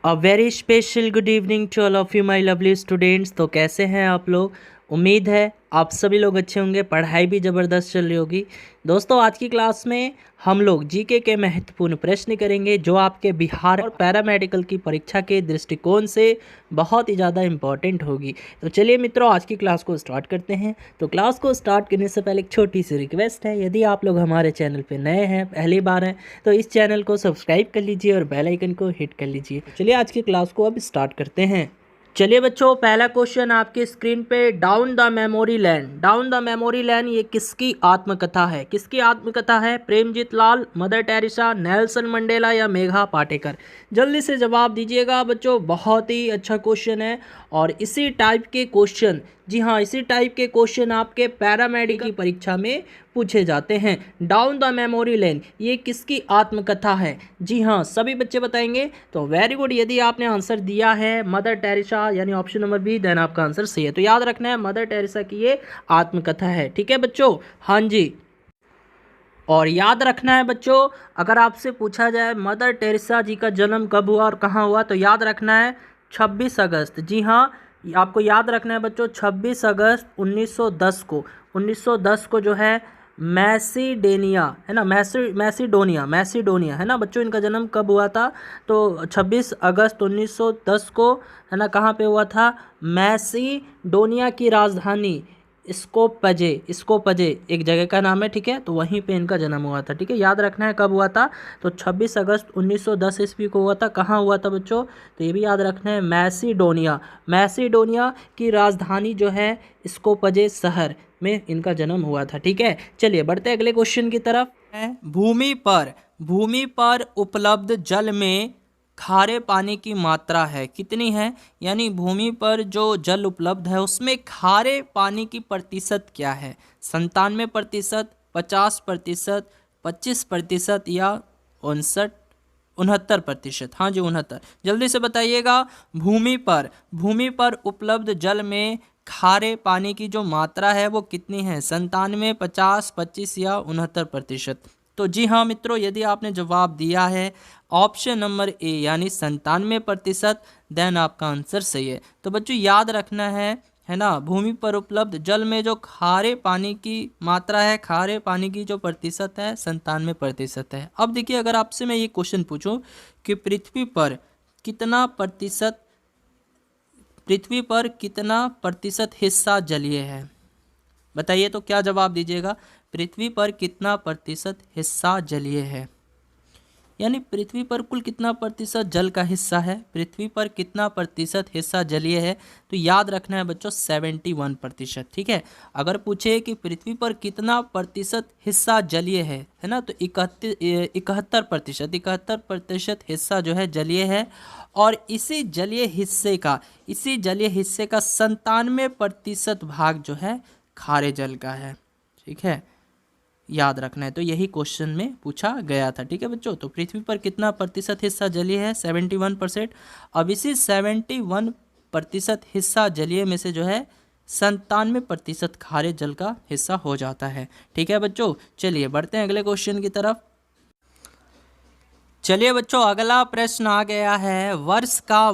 A very special good evening to all of you my lovely students. तो कैसे हैं आप लोग? उम्मीद है आप सभी लोग अच्छे होंगे, पढ़ाई भी ज़बरदस्त चल रही होगी। दोस्तों, आज की क्लास में हम लोग जीके के महत्वपूर्ण प्रश्न करेंगे जो आपके बिहार और पैरामेडिकल की परीक्षा के दृष्टिकोण से बहुत ही ज़्यादा इम्पॉर्टेंट होगी। तो चलिए मित्रों, आज की क्लास को स्टार्ट करते हैं। तो क्लास को स्टार्ट करने से पहले एक छोटी सी रिक्वेस्ट है, यदि आप लोग हमारे चैनल पर नए हैं, पहली बार हैं, तो इस चैनल को सब्सक्राइब कर लीजिए और बेल आइकन को हिट कर लीजिए। चलिए आज की क्लास को अब स्टार्ट करते हैं। चलिए बच्चों, पहला क्वेश्चन आपकी स्क्रीन पे, down the memory lane. Down the memory lane ये किसकी आत्मकथा है? किसकी आत्मकथा है? Premjit Lal, Mother Teresa, Nelson Mandela या मेघा पाटेकर? जल्दी से जवाब दीजिएगा बच्चों, बहुत ही अच्छा क्वेश्चन है। और इसी टाइप के क्वेश्चन, जी हाँ, इसी टाइप के क्वेश्चन आपके पैरामेडिकल की परीक्षा में पूछे जाते हैं। डाउन द मेमोरी लेन ये किसकी आत्मकथा है? जी हाँ, सभी बच्चे बताएंगे। तो वेरी गुड, यदि आपने आंसर दिया है मदर टेरेसा यानी ऑप्शन नंबर बी, देन आपका आंसर सही है। तो याद रखना है मदर टेरेसा की ये आत्मकथा है। ठीक है बच्चों? हाँ जी। और याद रखना है बच्चों, अगर आपसे पूछा जाए मदर टेरेसा जी का जन्म कब हुआ और कहाँ हुआ, तो याद रखना है 26 अगस्त। जी हाँ, आपको याद रखना है बच्चों, 26 अगस्त 1910 को, 1910 को जो है मैसीडेनिया है ना, मैसीडोनिया है ना बच्चों, इनका जन्म कब हुआ था? तो 26 अगस्त 1910 को है ना, कहाँ पे हुआ था? मैसीडोनिया की राजधानी स्कोपजे एक जगह का नाम है, ठीक है, तो वहीं पे इनका जन्म हुआ था। ठीक है, याद रखना है कब हुआ था। तो 26 अगस्त 1910 ईस्वी को हुआ था। कहाँ हुआ था बच्चों? तो ये भी याद रखना है, मैसीडोनिया की राजधानी जो है स्कोपजे शहर में इनका जन्म हुआ था। ठीक है, चलिए बढ़ते हैं अगले क्वेश्चन की तरफ। भूमि पर उपलब्ध जल में खारे पानी की मात्रा है कितनी है? यानी भूमि पर जो जल उपलब्ध है उसमें खारे पानी की प्रतिशत क्या है? 97%, 50%, 25% या 69 हाँ जी 69। जल्दी से बताइएगा। भूमि पर उपलब्ध जल में खारे पानी की जो मात्रा है वो कितनी है? 97, 50, 25 या 69%? तो जी हाँ मित्रों, यदि आपने जवाब दिया है ऑप्शन नंबर ए यानी 97%, देन आपका आंसर सही है। तो बच्चों याद रखना है ना, भूमि पर उपलब्ध जल में जो खारे पानी की मात्रा है, खारे पानी की जो प्रतिशत है 97% है। अब देखिए, अगर आपसे मैं ये क्वेश्चन पूछूं कि पृथ्वी पर कितना प्रतिशत हिस्सा जलीय है, बताइए तो क्या जवाब दीजिएगा? पृथ्वी पर कितना प्रतिशत हिस्सा जलीय है, यानी पृथ्वी पर कुल कितना प्रतिशत जल का हिस्सा है, पृथ्वी पर कितना प्रतिशत हिस्सा जलीय है? तो याद रखना है बच्चों 71%। ठीक है, अगर पूछे कि पृथ्वी पर कितना प्रतिशत हिस्सा जलीय है ना, तो 71% हिस्सा जो है जलीय है। और इसी जलीय हिस्से का 97% भाग जो है खारे जल का है। ठीक है, याद रखना है। तो यही क्वेश्चन में पूछा गया था। ठीक है बच्चों, तो पृथ्वी पर कितना प्रतिशत हिस्सा जलीय है? 71%। अब इसी 71% हिस्सा जलीय में से जो है 97% खारे जल का हिस्सा हो जाता है। ठीक है बच्चों, चलिए बढ़ते हैं अगले क्वेश्चन की तरफ। चलिए बच्चों, अगला प्रश्न आ गया है, वर्ष का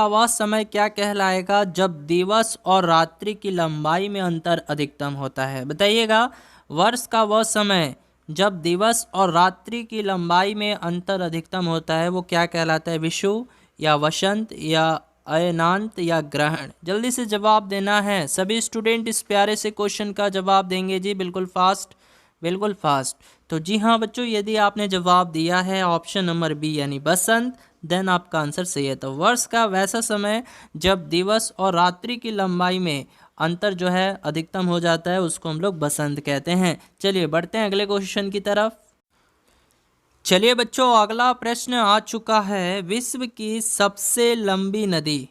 वह समय क्या कहलाएगा जब दिवस और रात्रि की लंबाई में अंतर अधिकतम होता है? बताइएगा, वर्ष का वह समय जब दिवस और रात्रि की लंबाई में अंतर अधिकतम होता है वो क्या कहलाता है? विषुव या वसंत या अयनांत या ग्रहण? जल्दी से जवाब देना है। सभी स्टूडेंट इस प्यारे से क्वेश्चन का जवाब देंगे जी, बिल्कुल फास्ट। तो जी हाँ बच्चों, यदि आपने जवाब दिया है ऑप्शन नंबर बी यानी बसंत, देन आपका आंसर सही है। तो वर्ष का वैसा समय जब दिवस और रात्रि की लंबाई में अंतर जो है अधिकतम हो जाता है उसको हम लोग बसंत कहते हैं। चलिए बढ़ते हैं अगले क्वेश्चन की तरफ। चलिए बच्चों, अगला प्रश्न आ चुका है, विश्व की सबसे लंबी नदी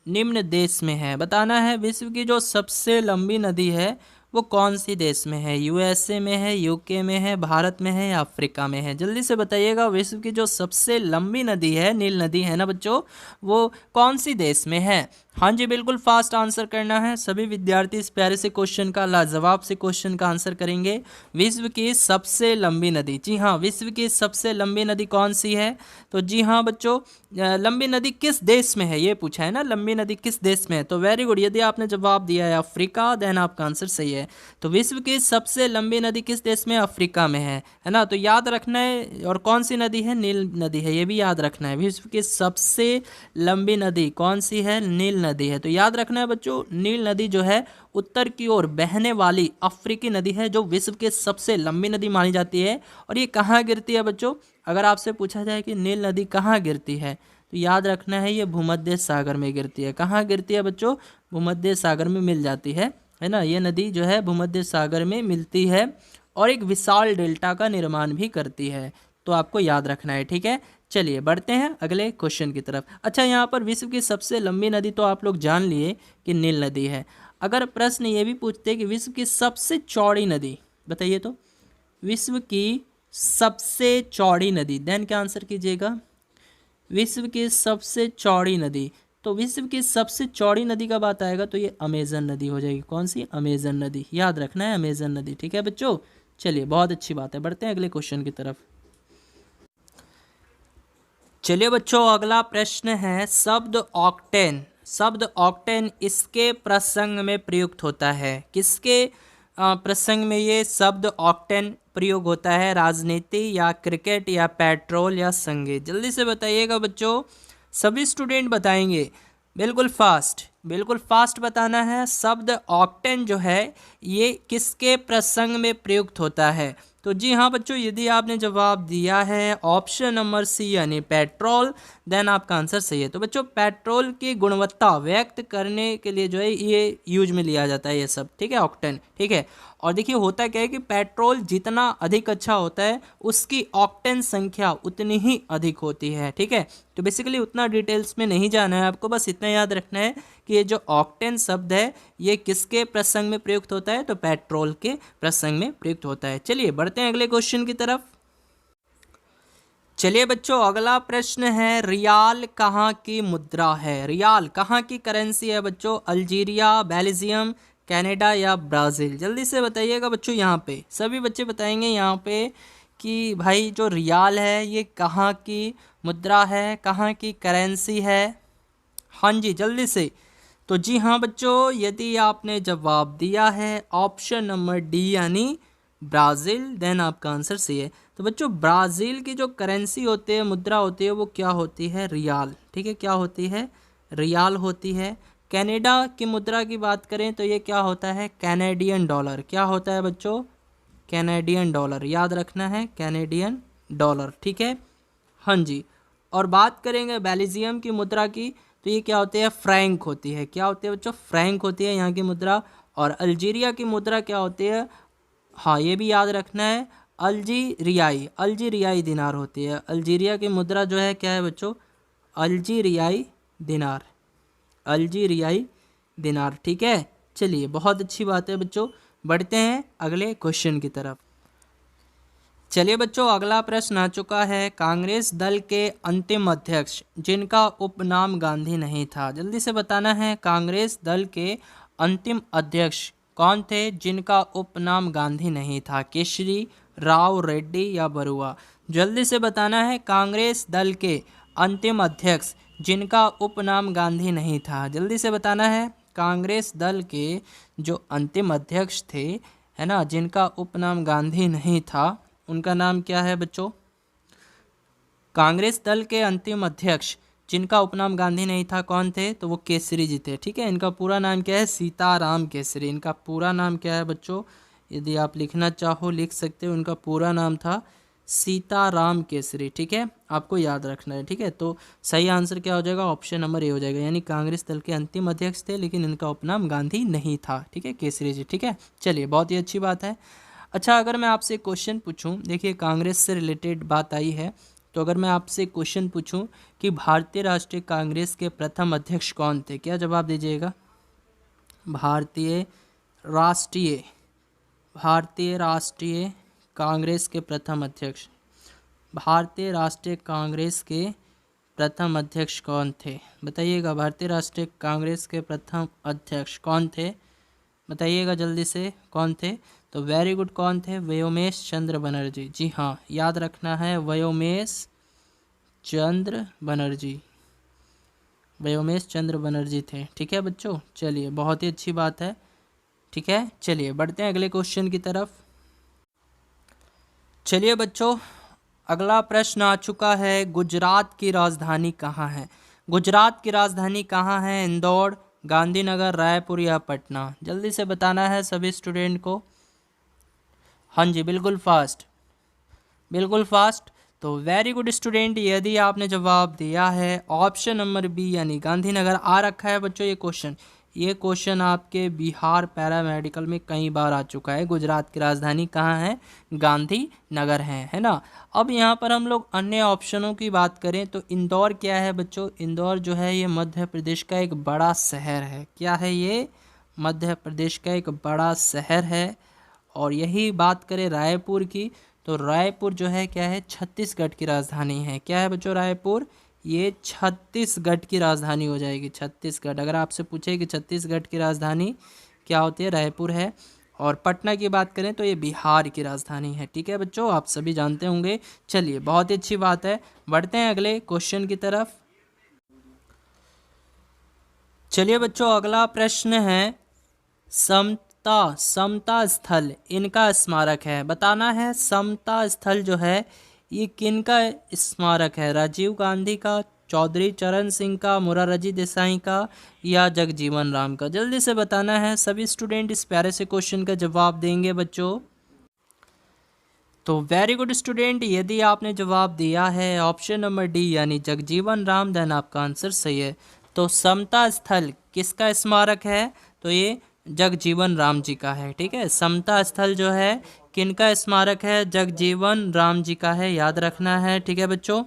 निम्न देश में है। बताना है विश्व की जो सबसे लंबी नदी है वो कौन सी देश में है? यूएसए में है, यूके में है, भारत में है या अफ्रीका में है? जल्दी से बताइएगा, विश्व की जो सबसे लंबी नदी है, नील नदी है ना बच्चों, वो कौन सी देश में है? हाँ जी, बिल्कुल फास्ट आंसर करना है। सभी विद्यार्थी इस प्यारे से क्वेश्चन का लाजवाब से क्वेश्चन का आंसर करेंगे। विश्व की सबसे लंबी नदी, जी हाँ, विश्व की सबसे लंबी नदी कौन सी है? तो जी हाँ बच्चों, लंबी नदी किस देश में है, ये पूछा है ना, लंबी नदी किस देश में है। तो वेरी गुड, यदि आपने जवाब दिया है अफ्रीका, देन आपका आंसर सही है। तो विश्व की सबसे लंबी नदी किस देश में? अफ्रीका में है ना। तो याद रखना है। और कौन सी नदी है? नील नदी है, ये भी याद रखना है। विश्व की सबसे लंबी नदी कौन सी है? नील नदी है। तो याद रखना है बच्चों, नील नदी जो है उत्तर की ओर बहने वाली अफ्रीकी नदी है, जो विश्व की सबसे लंबी नदी मानी जाती है। और ये कहाँ गिरती है बच्चों? अगर आपसे पूछा जाए कि नील नदी कहाँ गिरती है, तो याद रखना है ये भूमध्य सागर में गिरती है। कहाँ गिरती है बच्चों? भूमध्य सागर में मिल जाती है ना। ये नदी जो है भूमध्य सागर में मिलती है और एक विशाल डेल्टा का निर्माण भी करती है। तो आपको याद रखना है, ठीक है। चलिए बढ़ते हैं अगले क्वेश्चन की तरफ। अच्छा, यहाँ पर विश्व की सबसे लंबी नदी तो आप लोग जान लिए कि नील नदी है। अगर प्रश्न ये भी पूछते कि विश्व की सबसे चौड़ी नदी बताइए, तो विश्व की सबसे चौड़ी नदी, देन क्या आंसर कीजिएगा? विश्व की सबसे चौड़ी नदी, तो विश्व की सबसे चौड़ी नदी का बात आएगा तो ये अमेजन नदी हो जाएगी। कौन सी? अमेजन नदी, याद रखना है, अमेजन नदी, ठीक है बच्चों। चलिए बहुत अच्छी बात है, बढ़ते हैं अगले क्वेश्चन की तरफ। चलिए बच्चों, अगला प्रश्न है शब्द ऑक्टेन। शब्द ऑक्टेन इसके प्रसंग में प्रयुक्त होता है? किसके प्रसंग में ये शब्द ऑक्टेन प्रयोग होता है? राजनीति या क्रिकेट या पेट्रोल या संगीत? जल्दी से बताइएगा बच्चों, सभी स्टूडेंट बताएंगे। बिल्कुल फास्ट, बिल्कुल फास्ट बताना है। शब्द ऑक्टेन जो है ये किसके प्रसंग में प्रयुक्त होता है? तो जी हाँ बच्चों, यदि आपने जवाब दिया है ऑप्शन नंबर सी यानी पेट्रोल, देन आपका आंसर सही है। तो बच्चों, पेट्रोल की गुणवत्ता व्यक्त करने के लिए जो है ये यूज में लिया जाता है ये सब, ठीक है, ऑक्टेन, ठीक है। और देखिए होता क्या है कि पेट्रोल जितना अधिक अच्छा होता है उसकी ऑक्टेन संख्या उतनी ही अधिक होती है, ठीक है। तो बेसिकली उतना डिटेल्स में नहीं जाना है आपको, बस इतना याद रखना है कि ये जो ऑक्टेन शब्द है ये किसके प्रसंग में प्रयुक्त होता है? तो पेट्रोल के प्रसंग में प्रयुक्त होता है। चलिए बढ़ते हैं अगले क्वेश्चन की तरफ। चलिए बच्चों, अगला प्रश्न है रियाल कहाँ की मुद्रा है? रियाल कहाँ की करेंसी है बच्चों? अल्जीरिया, बेल्जियम, कनाडा या ब्राज़ील? जल्दी से बताइएगा बच्चों, यहाँ पे सभी बच्चे बताएंगे यहाँ पे कि भाई जो रियाल है ये कहाँ की मुद्रा है, कहाँ की करेंसी है। हाँ जी, जल्दी से। तो जी हाँ बच्चों, यदि आपने जवाब दिया है ऑप्शन नंबर डी यानी ब्राज़ील, देन आपका आंसर सही है। तो बच्चों, ब्राज़ील की जो करेंसी होती है, मुद्रा होती है, वो क्या होती है? रियाल, ठीक है। क्या होती है? रियाल होती है। कनाडा की मुद्रा की बात करें तो ये क्या होता है? Canadian dollar. क्या होता है बच्चों? कैनेडियन डॉलर, याद रखना है, कैनेडियन डॉलर, ठीक है। हाँ जी। और बात करेंगे बेल्जियम की मुद्रा की, तो ये क्या होती है? फ्रैंक होती है। क्या होती है बच्चों? फ्रैंक होती है यहाँ की मुद्रा। और अल्जीरिया की मुद्रा क्या होती है? हाँ, ये भी याद रखना है, अल्जीरियाई, अल्जीरियाई दिनार होती है। अल्जीरिया की मुद्रा जो है क्या है बच्चों? अल्जीरियाई दिनार, अल्जीरियाई दिनार, ठीक है। चलिए बहुत अच्छी बात है बच्चों, बढ़ते हैं अगले क्वेश्चन की तरफ। चलिए बच्चों, अगला प्रश्न आ चुका है कांग्रेस दल के अंतिम अध्यक्ष जिनका उपनाम गांधी नहीं था। जल्दी से बताना है, कांग्रेस दल के अंतिम अध्यक्ष कौन थे जिनका उपनाम गांधी नहीं था? केसरी, राव, रेड्डी या बरुआ? जल्दी से बताना है, कांग्रेस दल के अंतिम अध्यक्ष जिनका उपनाम गांधी नहीं था। जल्दी से बताना है, कांग्रेस दल के जो अंतिम अध्यक्ष थे, है ना, जिनका उपनाम गांधी नहीं था, उनका नाम क्या है बच्चों? कांग्रेस दल के अंतिम अध्यक्ष जिनका उपनाम गांधी नहीं था कौन थे? तो वो केसरी जी थे, ठीक है। इनका पूरा नाम क्या है? सीताराम केसरी। इनका पूरा नाम क्या है बच्चों? यदि आप लिखना चाहो लिख सकते हो, उनका पूरा नाम था सीताराम केसरी, ठीक है। आपको याद रखना है, ठीक है। तो सही आंसर क्या हो जाएगा? ऑप्शन नंबर ए हो जाएगा, यानी कांग्रेस दल के अंतिम अध्यक्ष थे लेकिन इनका उपनाम गांधी नहीं था, ठीक है, केसरी जी, ठीक है। चलिए बहुत ही अच्छी बात है। अच्छा, अगर मैं आपसे क्वेश्चन पूछूं, देखिए कांग्रेस से रिलेटेड बात आई है, तो अगर मैं आपसे क्वेश्चन पूछूं कि भारतीय राष्ट्रीय कांग्रेस के प्रथम अध्यक्ष कौन थे, क्या जवाब दीजिएगा? भारतीय राष्ट्रीय, भारतीय राष्ट्रीय कांग्रेस के प्रथम अध्यक्ष, भारतीय राष्ट्रीय कांग्रेस के प्रथम अध्यक्ष कौन थे? बताइएगा। भारतीय राष्ट्रीय कांग्रेस के प्रथम अध्यक्ष कौन थे? बताइएगा जल्दी से, कौन थे? तो वेरी गुड, कौन थे? व्योमेश चंद्र बनर्जी। जी हाँ, याद रखना है, व्योमेश चंद्र बनर्जी, व्योमेश चंद्र बनर्जी थे। ठीक है बच्चों, चलिए बहुत ही अच्छी बात है। ठीक है, चलिए बढ़ते हैं अगले क्वेश्चन की तरफ। चलिए बच्चों, अगला प्रश्न आ चुका है, गुजरात की राजधानी कहाँ है? गुजरात की राजधानी कहाँ है? इंदौर, गांधीनगर, रायपुर या पटना? जल्दी से बताना है सभी स्टूडेंट को। हाँ जी, बिल्कुल फास्ट, बिल्कुल फास्ट। तो वेरी गुड स्टूडेंट, यदि आपने जवाब दिया है ऑप्शन नंबर बी यानी गांधीनगर। आ रखा है बच्चों ये क्वेश्चन आपके बिहार पैरामेडिकल में कई बार आ चुका है। गुजरात की राजधानी कहाँ है? गांधीनगर है ना। अब यहाँ पर हम लोग अन्य ऑप्शनों की बात करें तो इंदौर क्या है बच्चों? इंदौर जो है ये मध्य प्रदेश का एक बड़ा शहर है। क्या है ये? मध्य प्रदेश का एक बड़ा शहर है। और यही बात करें रायपुर की, तो रायपुर जो है क्या है? छत्तीसगढ़ की राजधानी है। क्या है बच्चों? रायपुर ये छत्तीसगढ़ की राजधानी हो जाएगी। छत्तीसगढ़, अगर आपसे पूछे कि छत्तीसगढ़ की राजधानी क्या होती है? रायपुर है। और पटना की बात करें तो ये बिहार की राजधानी है। ठीक है बच्चों, आप सभी जानते होंगे। चलिए बहुत ही अच्छी बात है, बढ़ते हैं अगले क्वेश्चन की तरफ। चलिए बच्चों, अगला प्रश्न है, समता स्थल इनका स्मारक है। बताना है समता स्थल जो है ये किनका स्मारक है? राजीव गांधी का, चौधरी चरण सिंह का, मोरारजी देसाई का या जगजीवन राम का? जल्दी से बताना है। सभी स्टूडेंट इस प्यारे से क्वेश्चन का जवाब देंगे बच्चों। तो वेरी गुड स्टूडेंट, यदि आपने जवाब दिया है ऑप्शन नंबर डी यानी जगजीवन राम, देन आपका आंसर सही है। तो समता स्थल किसका स्मारक है? तो ये जगजीवन राम जी का है। ठीक है, समता स्थल जो है किनका स्मारक है? जगजीवन राम जी का है, याद रखना है। ठीक है बच्चों,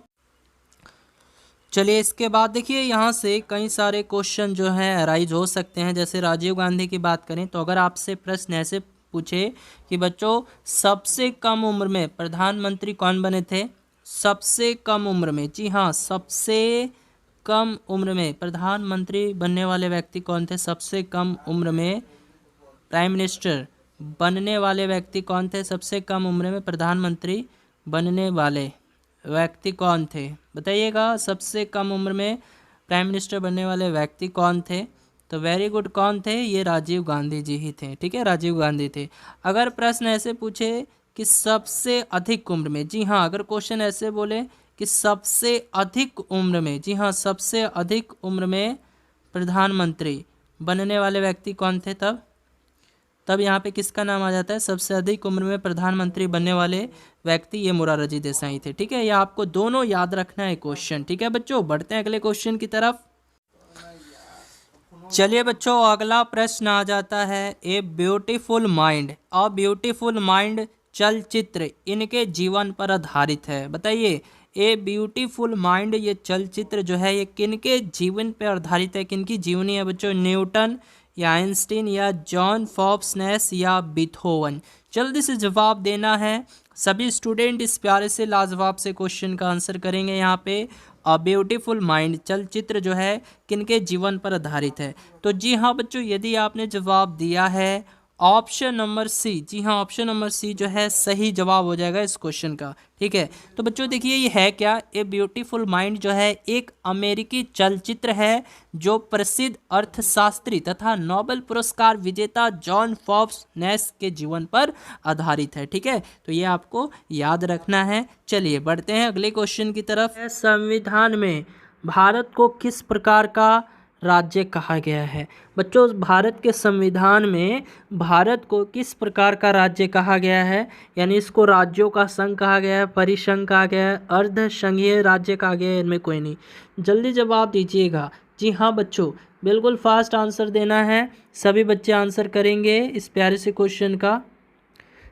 चलिए इसके बाद देखिए यहाँ से कई सारे क्वेश्चन जो हैं अराइज हो सकते हैं। जैसे राजीव गांधी की बात करें तो अगर आपसे प्रश्न ऐसे पूछे कि बच्चों सबसे कम उम्र में प्रधानमंत्री कौन बने थे? सबसे कम उम्र में, जी हाँ, सबसे कम उम्र में प्रधानमंत्री बनने वाले व्यक्ति कौन थे? सबसे कम उम्र में प्राइम मिनिस्टर बनने वाले व्यक्ति कौन थे? सबसे कम उम्र में प्रधानमंत्री बनने वाले व्यक्ति कौन थे? बताइएगा, सबसे कम उम्र में प्राइम मिनिस्टर बनने वाले व्यक्ति कौन थे? तो वेरी गुड, कौन थे? ये राजीव गांधी जी ही थे। ठीक है, राजीव गांधी थे। अगर प्रश्न ऐसे पूछे कि सबसे अधिक उम्र में, जी हाँ, अगर क्वेश्चन ऐसे बोले कि सबसे अधिक उम्र में, जी हाँ, सबसे अधिक उम्र में प्रधानमंत्री बनने वाले व्यक्ति कौन थे? तब यहाँ पे किसका नाम आ जाता है? सबसे अधिक उम्र में प्रधानमंत्री बनने वाले व्यक्ति ये मोरारजी देसाई थे। ठीक है, ये आपको दोनों याद रखना है क्वेश्चन। ठीक है बच्चों, बढ़ते हैं अगले क्वेश्चन की तरफ। चलिए बच्चों, अगला प्रश्न आ जाता है, a beautiful mind, a beautiful mind चलचित्र इनके जीवन पर आधारित है। बताइए, ए ब्यूटीफुल माइंड ये चलचित्र जो है ये किनके जीवन पर आधारित है? किनकी जीवनी है बच्चों? न्यूटन या आइंस्टीन या जॉन फॉक्सनेस या बीथोवन? जल्दी से जवाब देना है। सभी स्टूडेंट इस प्यारे से लाजवाब से क्वेश्चन का आंसर करेंगे। यहाँ पे अ ब्यूटीफुल माइंड चलचित्र जो है किनके जीवन पर आधारित है? तो जी हाँ बच्चों, यदि आपने जवाब दिया है ऑप्शन नंबर सी, जी हाँ, ऑप्शन नंबर सी जो है सही जवाब हो जाएगा इस क्वेश्चन का। ठीक है, तो बच्चों देखिए ये है क्या? ए ब्यूटीफुल माइंड जो है एक अमेरिकी चलचित्र है जो प्रसिद्ध अर्थशास्त्री तथा नोबेल पुरस्कार विजेता जॉन फॉक्सनेस के जीवन पर आधारित है। ठीक है, तो ये आपको याद रखना है। चलिए बढ़ते हैं अगले क्वेश्चन की तरफ। संविधान में भारत को किस प्रकार का राज्य कहा गया है? बच्चों, भारत के संविधान में भारत को किस प्रकार का राज्य कहा गया है? यानी इसको राज्यों का संघ कहा गया है, परिसंघ कहा गया है, अर्ध संघीय राज्य कहा गया है, इनमें कोई नहीं। जल्दी जवाब दीजिएगा। जी हाँ बच्चों, बिल्कुल फास्ट आंसर देना है। सभी बच्चे आंसर करेंगे इस प्यारे से क्वेश्चन का।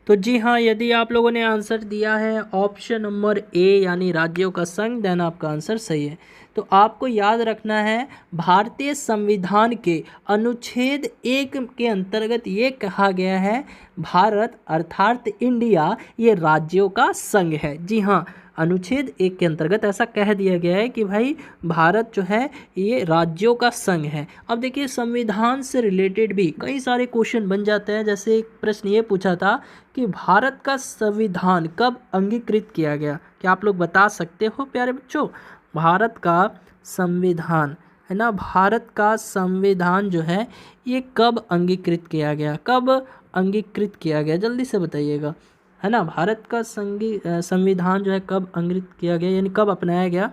तो जी हाँ, यदि आप लोगों ने आंसर दिया है ऑप्शन नंबर ए यानी राज्यों का संघ, देन आपका आंसर सही है। तो आपको याद रखना है, भारतीय संविधान के अनुच्छेद 1 के अंतर्गत ये कहा गया है भारत अर्थात इंडिया ये राज्यों का संघ है। जी हाँ, अनुच्छेद 1 के अंतर्गत ऐसा कह दिया गया है कि भाई भारत जो है ये राज्यों का संघ है। अब देखिए संविधान से रिलेटेड भी कई सारे क्वेश्चन बन जाते हैं। जैसे एक प्रश्न ये पूछा था कि भारत का संविधान कब अंगीकृत किया गया, क्या आप लोग बता सकते हो प्यारे बच्चों? भारत का संविधान है ना, भारत का संविधान जो है ये कब अंगीकृत किया गया, कब अंगीकृत किया गया, जल्दी से बताइएगा, है ना। भारत का संविधान जो है कब अंगीकृत किया गया, यानी कब अपनाया गया,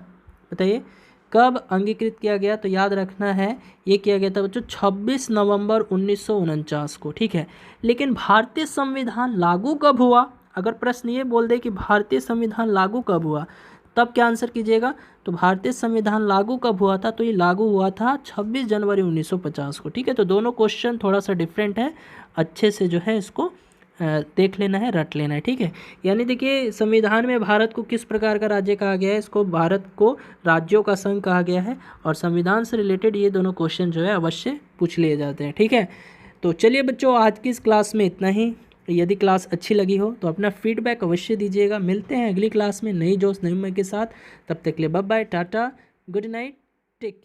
बताइए कब अंगीकृत किया गया। तो याद रखना है ये किया गया था बच्चों 26 नवंबर 1949 को, ठीक है। लेकिन भारतीय संविधान लागू कब हुआ, अगर प्रश्न ये बोल दे कि भारतीय संविधान लागू कब हुआ, तब क्या आंसर कीजिएगा। तो भारतीय संविधान लागू कब हुआ था, तो ये लागू हुआ था 26 जनवरी 1950 को, ठीक है। तो दोनों क्वेश्चन थोड़ा सा डिफरेंट है, अच्छे से जो है इसको देख लेना है, रट लेना है, ठीक है। यानी देखिए संविधान में भारत को किस प्रकार का राज्य कहा गया है, इसको भारत को राज्यों का संघ कहा गया है। और संविधान से रिलेटेड ये दोनों क्वेश्चन जो है अवश्य पूछ लिए जाते हैं, ठीक है। तो चलिए बच्चों आज की इस क्लास में इतना ही। यदि क्लास अच्छी लगी हो तो अपना फीडबैक अवश्य दीजिएगा। मिलते हैं अगली क्लास में नई जोश नई उम्मीद के साथ। तब तक के लिए bye bye, tata, good night, take care.